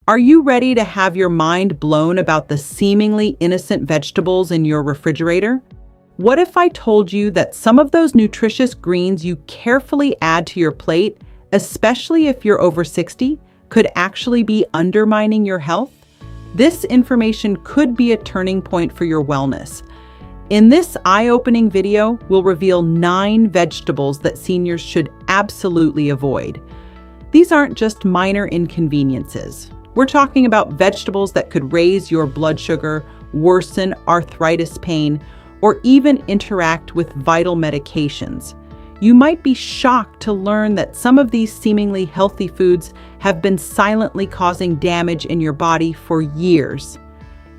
Are you ready to have your mind blown about the seemingly innocent vegetables in your refrigerator? What if I told you that some of those nutritious greens you carefully add to your plate, especially if you're over 60, could actually be undermining your health? This information could be a turning point for your wellness. In this eye-opening video, we'll reveal 9 vegetables that seniors should absolutely avoid. These aren't just minor inconveniences. We're talking about vegetables that could raise your blood sugar, worsen arthritis pain, or even interact with vital medications. You might be shocked to learn that some of these seemingly healthy foods have been silently causing damage in your body for years.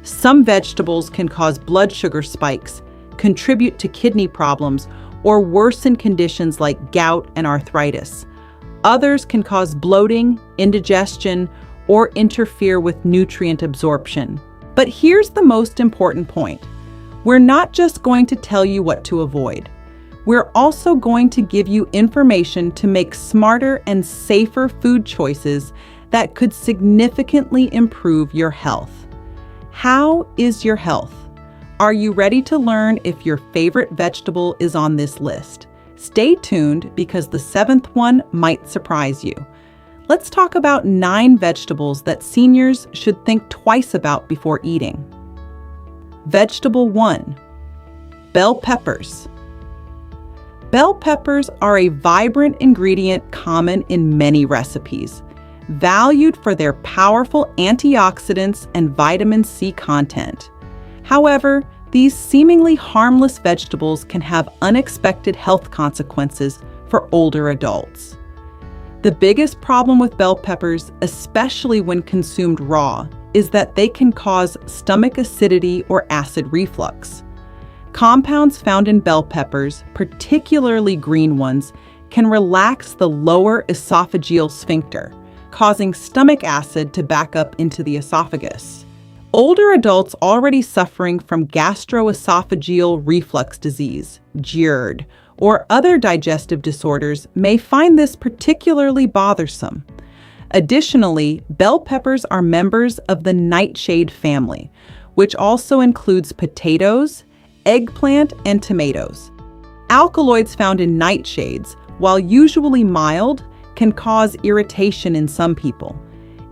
Some vegetables can cause blood sugar spikes, contribute to kidney problems, or worsen conditions like gout and arthritis. Others can cause bloating, indigestion, or interfere with nutrient absorption. But here's the most important point. We're not just going to tell you what to avoid. We're also going to give you information to make smarter and safer food choices that could significantly improve your health. How is your health? Are you ready to learn if your favorite vegetable is on this list? Stay tuned because the 7th one might surprise you. Let's talk about 9 vegetables that seniors should think twice about before eating. Vegetable 1. Bell peppers. Bell peppers are a vibrant ingredient common in many recipes, valued for their powerful antioxidants and vitamin C content. However, these seemingly harmless vegetables can have unexpected health consequences for older adults. The biggest problem with bell peppers, especially when consumed raw, is that they can cause stomach acidity or acid reflux. Compounds found in bell peppers, particularly green ones, can relax the lower esophageal sphincter, causing stomach acid to back up into the esophagus. Older adults already suffering from gastroesophageal reflux disease, GERD, or other digestive disorders may find this particularly bothersome. Additionally, bell peppers are members of the nightshade family, which also includes potatoes, eggplant, and tomatoes. Alkaloids found in nightshades, while usually mild, can cause irritation in some people.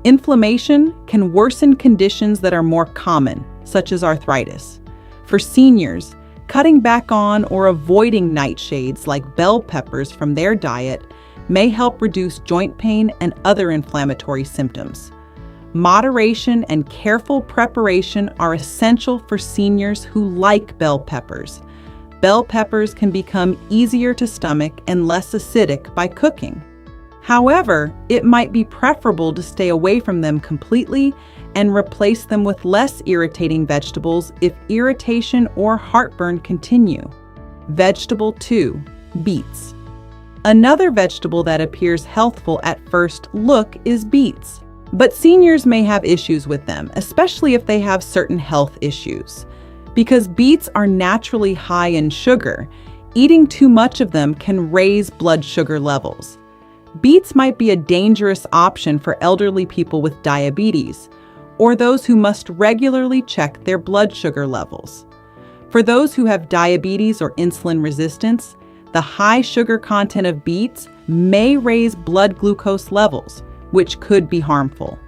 Inflammation can worsen conditions that are more common, such as arthritis. For seniors, cutting back on or avoiding nightshades like bell peppers from their diet may help reduce joint pain and other inflammatory symptoms. Moderation and careful preparation are essential for seniors who like bell peppers. Bell peppers can become easier to stomach and less acidic by cooking. However, it might be preferable to stay away from them completely and replace them with less irritating vegetables if irritation or heartburn continue. Vegetable 2. Beets. Another vegetable that appears healthful at first look is beets. But seniors may have issues with them, especially if they have certain health issues. Because beets are naturally high in sugar, eating too much of them can raise blood sugar levels. Beets might be a dangerous option for elderly people with diabetes, or those who must regularly check their blood sugar levels. For those who have diabetes or insulin resistance, the high sugar content of beets may raise blood glucose levels, which could be harmful.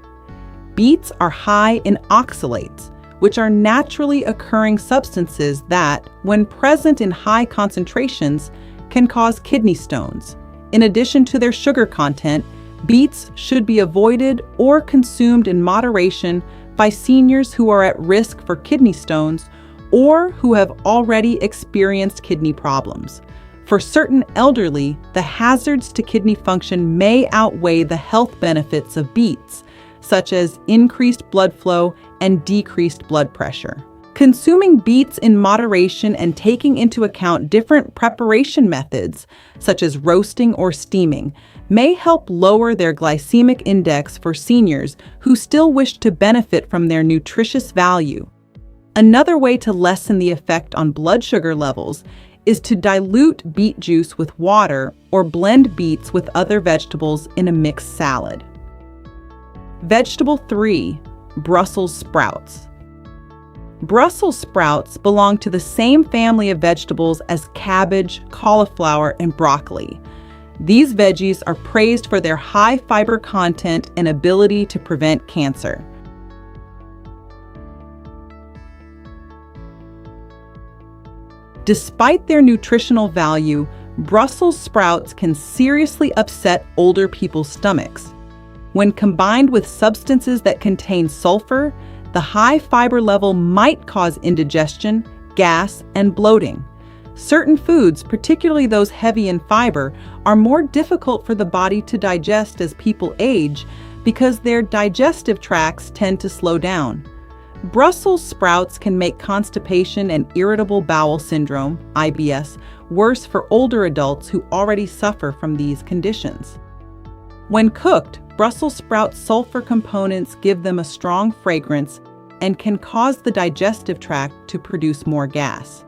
Beets are high in oxalates, which are naturally occurring substances that, when present in high concentrations, can cause kidney stones. In addition to their sugar content, beets should be avoided or consumed in moderation by seniors who are at risk for kidney stones or who have already experienced kidney problems. For certain elderly, the hazards to kidney function may outweigh the health benefits of beets, such as increased blood flow and decreased blood pressure. Consuming beets in moderation and taking into account different preparation methods, such as roasting or steaming, may help lower their glycemic index for seniors who still wish to benefit from their nutritious value. Another way to lessen the effect on blood sugar levels is to dilute beet juice with water or blend beets with other vegetables in a mixed salad. Vegetable 3, Brussels sprouts. Brussels sprouts belong to the same family of vegetables as cabbage, cauliflower, and broccoli. These veggies are praised for their high fiber content and ability to prevent cancer. Despite their nutritional value, Brussels sprouts can seriously upset older people's stomachs. When combined with substances that contain sulfur, the high fiber level might cause indigestion, gas, and bloating. Certain foods, particularly those heavy in fiber, are more difficult for the body to digest as people age because their digestive tracts tend to slow down. Brussels sprouts can make constipation and irritable bowel syndrome, IBS, worse for older adults who already suffer from these conditions. When cooked, Brussels sprout sulfur components give them a strong fragrance and can cause the digestive tract to produce more gas.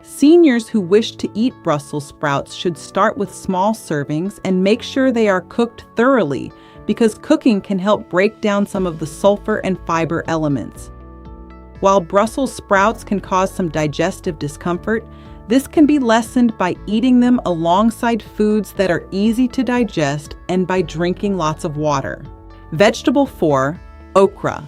Seniors who wish to eat Brussels sprouts should start with small servings and make sure they are cooked thoroughly, because cooking can help break down some of the sulfur and fiber elements. While Brussels sprouts can cause some digestive discomfort, this can be lessened by eating them alongside foods that are easy to digest and by drinking lots of water. Vegetable 4, okra.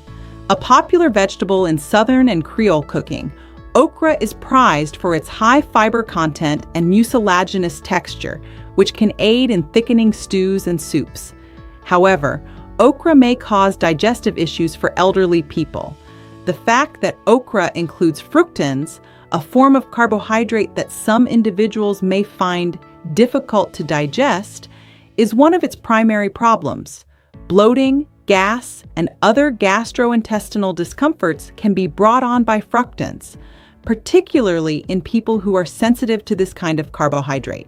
A popular vegetable in Southern and Creole cooking, okra is prized for its high fiber content and mucilaginous texture, which can aid in thickening stews and soups. However, okra may cause digestive issues for elderly people. The fact that okra includes fructans, a form of carbohydrate that some individuals may find difficult to digest, is one of its primary problems. Bloating, gas, and other gastrointestinal discomforts can be brought on by fructans, particularly in people who are sensitive to this kind of carbohydrate.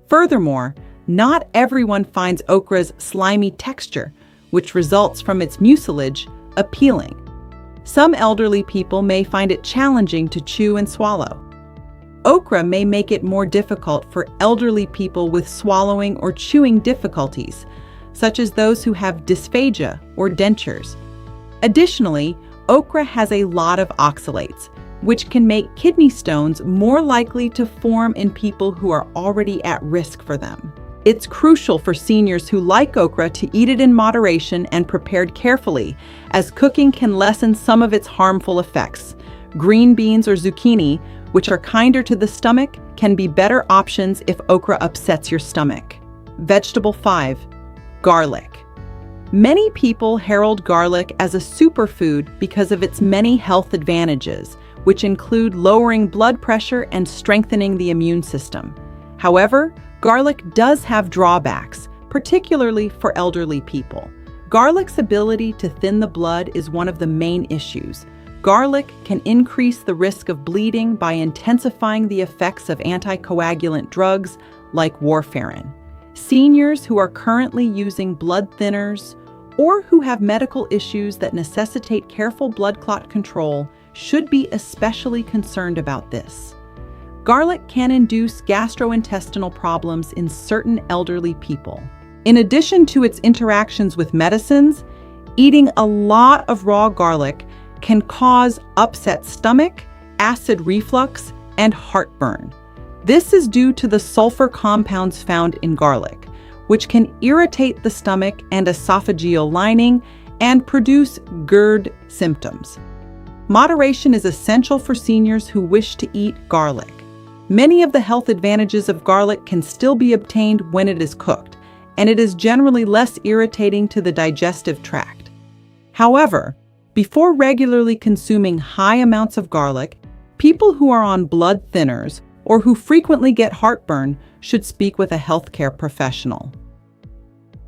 Furthermore, not everyone finds okra's slimy texture, which results from its mucilage, appealing. Some elderly people may find it challenging to chew and swallow. Okra may make it more difficult for elderly people with swallowing or chewing difficulties, such as those who have dysphagia or dentures. Additionally, okra has a lot of oxalates, which can make kidney stones more likely to form in people who are already at risk for them. It's crucial for seniors who like okra to eat it in moderation and prepared carefully, as cooking can lessen some of its harmful effects. Green beans or zucchini, which are kinder to the stomach, can be better options if okra upsets your stomach. Vegetable 5, garlic. Many people herald garlic as a superfood because of its many health advantages, which include lowering blood pressure and strengthening the immune system. However, garlic does have drawbacks, particularly for elderly people. Garlic's ability to thin the blood is one of the main issues. Garlic can increase the risk of bleeding by intensifying the effects of anticoagulant drugs like warfarin. Seniors who are currently using blood thinners or who have medical issues that necessitate careful blood clot control should be especially concerned about this. Garlic can induce gastrointestinal problems in certain elderly people. In addition to its interactions with medicines, eating a lot of raw garlic can cause upset stomach, acid reflux, and heartburn. This is due to the sulfur compounds found in garlic, which can irritate the stomach and esophageal lining and produce GERD symptoms. Moderation is essential for seniors who wish to eat garlic. Many of the health advantages of garlic can still be obtained when it is cooked, and it is generally less irritating to the digestive tract. However, before regularly consuming high amounts of garlic, people who are on blood thinners or who frequently get heartburn should speak with a healthcare professional.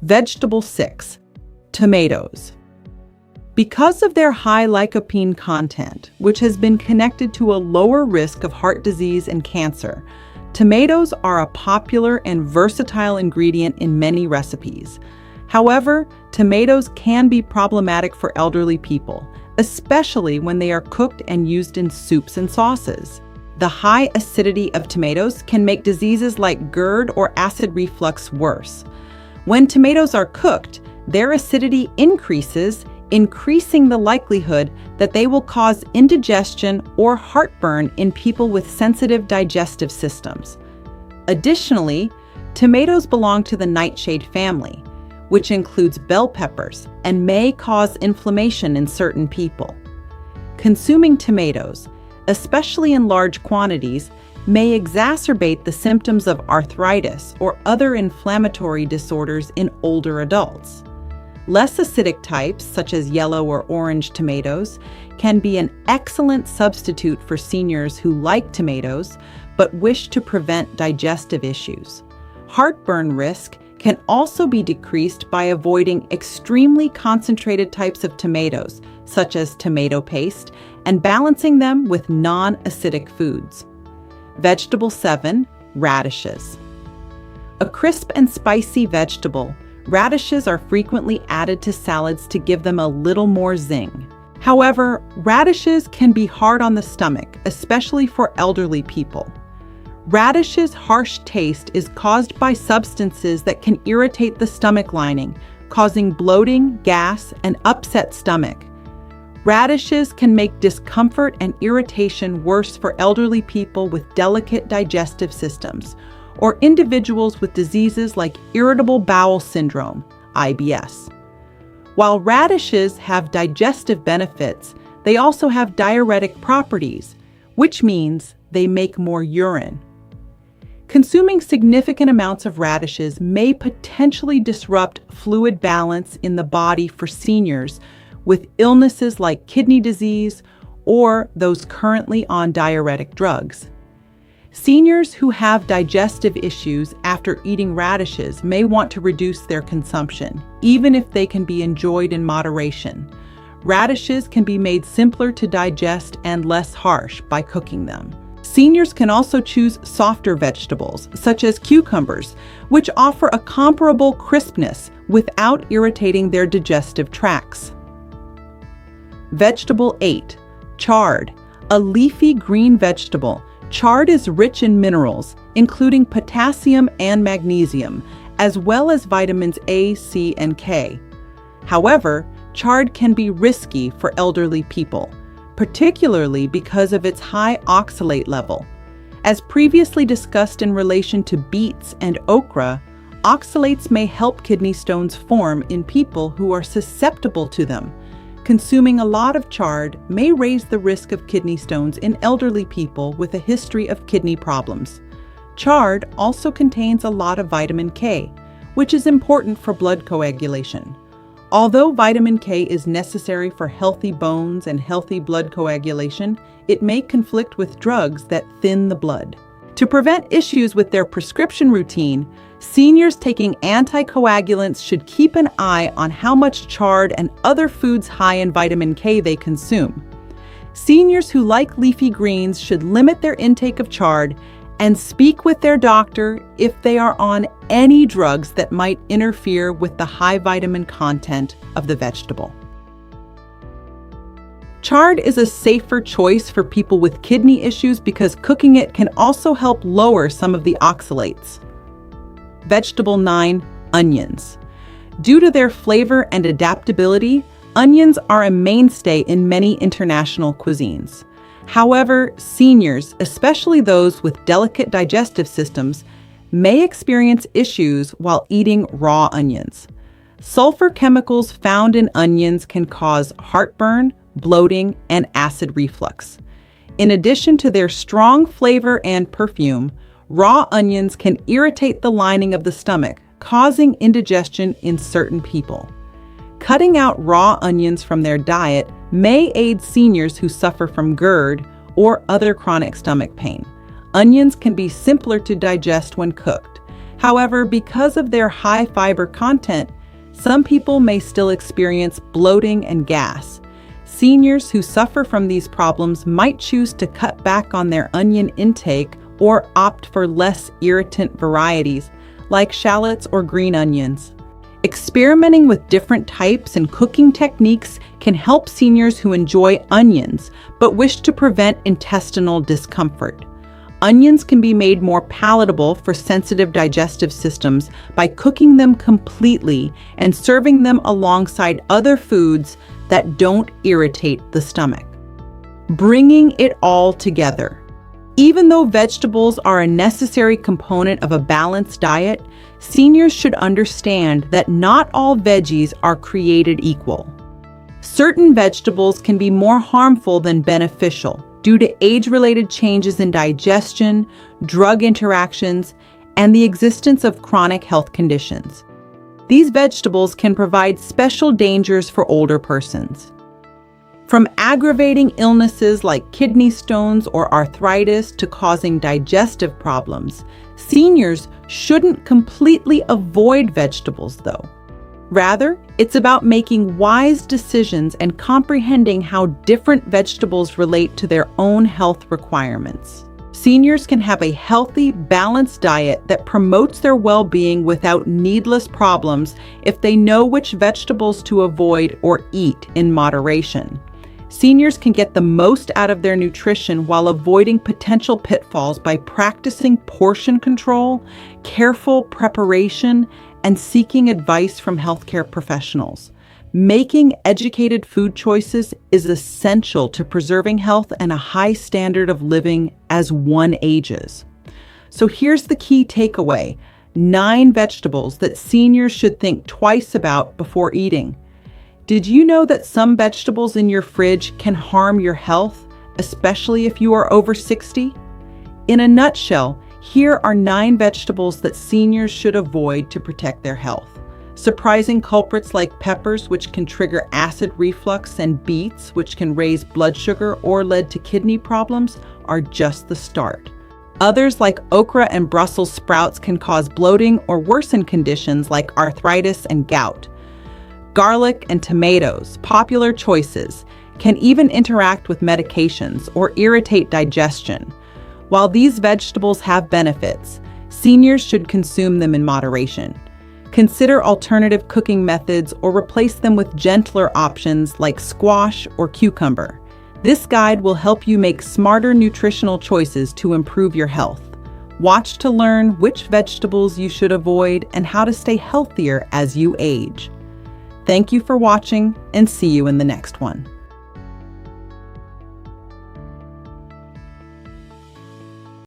Vegetable 6, tomatoes. Because of their high lycopene content, which has been connected to a lower risk of heart disease and cancer, tomatoes are a popular and versatile ingredient in many recipes. However, tomatoes can be problematic for elderly people, especially when they are cooked and used in soups and sauces. The high acidity of tomatoes can make diseases like GERD or acid reflux worse. When tomatoes are cooked, their acidity increases, increasing the likelihood that they will cause indigestion or heartburn in people with sensitive digestive systems. Additionally, tomatoes belong to the nightshade family, which includes bell peppers and may cause inflammation in certain people. Consuming tomatoes, especially in large quantities, may exacerbate the symptoms of arthritis or other inflammatory disorders in older adults. Less acidic types, such as yellow or orange tomatoes, can be an excellent substitute for seniors who like tomatoes but wish to prevent digestive issues. Heartburn risk can also be decreased by avoiding extremely concentrated types of tomatoes, such as tomato paste, and balancing them with non-acidic foods. Vegetable 7, radishes. A crisp and spicy vegetable, radishes are frequently added to salads to give them a little more zing. However, radishes can be hard on the stomach, especially for elderly people. Radish's harsh taste is caused by substances that can irritate the stomach lining, causing bloating, gas, and upset stomach. Radishes can make discomfort and irritation worse for elderly people with delicate digestive systems, or individuals with diseases like irritable bowel syndrome, IBS. While radishes have digestive benefits, they also have diuretic properties, which means they make more urine. Consuming significant amounts of radishes may potentially disrupt fluid balance in the body for seniors with illnesses like kidney disease or those currently on diuretic drugs. Seniors who have digestive issues after eating radishes may want to reduce their consumption, even if they can be enjoyed in moderation. Radishes can be made simpler to digest and less harsh by cooking them. Seniors can also choose softer vegetables, such as cucumbers, which offer a comparable crispness without irritating their digestive tracts. Vegetable 8, chard, a leafy green vegetable. Chard is rich in minerals, including potassium and magnesium, as well as vitamins A, C, and K. However, chard can be risky for elderly people, particularly because of its high oxalate level. As previously discussed in relation to beets and okra, oxalates may help kidney stones form in people who are susceptible to them. Consuming a lot of chard may raise the risk of kidney stones in elderly people with a history of kidney problems. Chard also contains a lot of vitamin K, which is important for blood coagulation. Although vitamin K is necessary for healthy bones and healthy blood coagulation, it may conflict with drugs that thin the blood. To prevent issues with their prescription routine, seniors taking anticoagulants should keep an eye on how much chard and other foods high in vitamin K they consume. Seniors who like leafy greens should limit their intake of chard and speak with their doctor if they are on any drugs that might interfere with the high vitamin content of the vegetable. Chard is a safer choice for people with kidney issues because cooking it can also help lower some of the oxalates. Vegetable 9, onions. Due to their flavor and adaptability, onions are a mainstay in many international cuisines. However, seniors, especially those with delicate digestive systems, may experience issues while eating raw onions. Sulfur chemicals found in onions can cause heartburn, bloating, and acid reflux. In addition to their strong flavor and perfume, raw onions can irritate the lining of the stomach, causing indigestion in certain people. Cutting out raw onions from their diet may aid seniors who suffer from GERD or other chronic stomach pain. Onions can be simpler to digest when cooked. However, because of their high fiber content, some people may still experience bloating and gas. Seniors who suffer from these problems might choose to cut back on their onion intake or opt for less irritant varieties like shallots or green onions. Experimenting with different types and cooking techniques can help seniors who enjoy onions but wish to prevent intestinal discomfort. Onions can be made more palatable for sensitive digestive systems by cooking them completely and serving them alongside other foods that don't irritate the stomach. Bringing it all together. Even though vegetables are a necessary component of a balanced diet, seniors should understand that not all veggies are created equal. Certain vegetables can be more harmful than beneficial due to age-related changes in digestion, drug interactions, and the existence of chronic health conditions. These vegetables can provide special dangers for older persons. From aggravating illnesses like kidney stones or arthritis to causing digestive problems, seniors shouldn't completely avoid vegetables, though. Rather, it's about making wise decisions and comprehending how different vegetables relate to their own health requirements. Seniors can have a healthy, balanced diet that promotes their well-being without needless problems if they know which vegetables to avoid or eat in moderation. Seniors can get the most out of their nutrition while avoiding potential pitfalls by practicing portion control, careful preparation, and seeking advice from healthcare professionals. Making educated food choices is essential to preserving health and a high standard of living as one ages. So here's the key takeaway: 9 vegetables that seniors should think twice about before eating. Did you know that some vegetables in your fridge can harm your health, especially if you are over 60? In a nutshell, here are 9 vegetables that seniors should avoid to protect their health. Surprising culprits like peppers, which can trigger acid reflux, and beets, which can raise blood sugar or lead to kidney problems, are just the start. Others like okra and Brussels sprouts can cause bloating or worsen conditions like arthritis and gout. Garlic and tomatoes, popular choices, can even interact with medications or irritate digestion. While these vegetables have benefits, seniors should consume them in moderation. Consider alternative cooking methods or replace them with gentler options like squash or cucumber. This guide will help you make smarter nutritional choices to improve your health. Watch to learn which vegetables you should avoid and how to stay healthier as you age. Thank you for watching, and see you in the next one.